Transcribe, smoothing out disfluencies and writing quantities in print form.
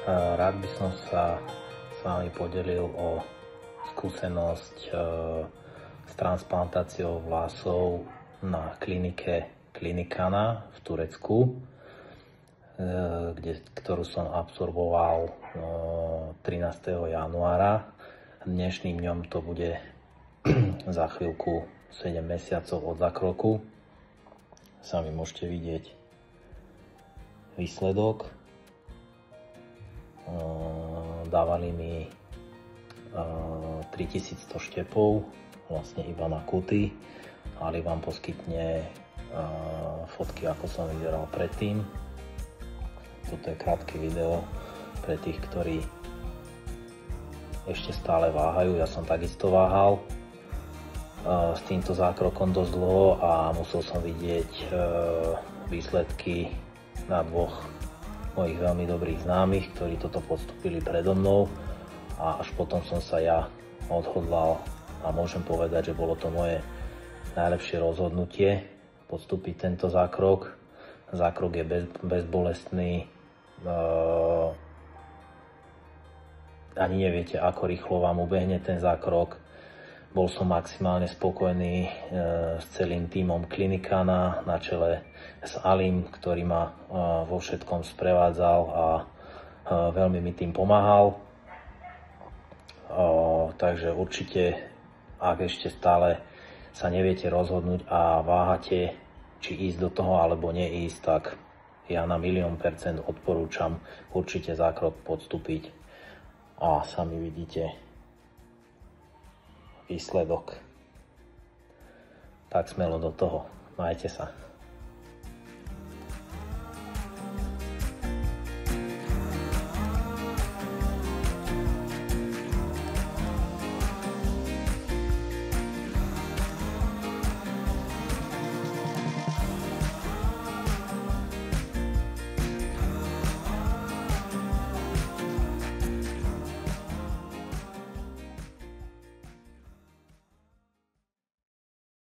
Rád by som sa s vami podelil o skúsenosť s transplantáciou vlasov na klinike Klinikana v Turecku, ktorú som absolvoval 13. januára. Dnešným dňom to bude za chvíľku 7 mesiacov od zákroku. Sami môžete vidieť výsledok. Dávali mi 3100 štepov, vlastne iba na kuty, ale vám poskytne fotky, ako som vyzeral predtým. Toto je krátke video pre tých, ktorí ešte stále váhajú. Ja som takisto váhal s týmto zákrokom dosť dlho a musel som vidieť výsledky na dvoch mojich veľmi dobrých známych, ktorí toto podstúpili predo mnou, a až potom som sa ja odhodlal a môžem povedať, že bolo to moje najlepšie rozhodnutie podstúpiť tento zákrok. Zákrok je bezbolestný, ani neviete, ako rýchlo vám ubehne ten zákrok. Bol som maximálne spokojný s celým tímom Klinikana na čele s Alim, ktorý ma vo všetkom sprevádzal a veľmi mi tým pomáhal. Takže určite, ak ešte stále sa neviete rozhodnúť a váhate, či ísť do toho alebo neísť, tak ja na 100% odporúčam určite zákrok podstúpiť a sami vidíte výsledok. Tak smelo do toho. Majte sa.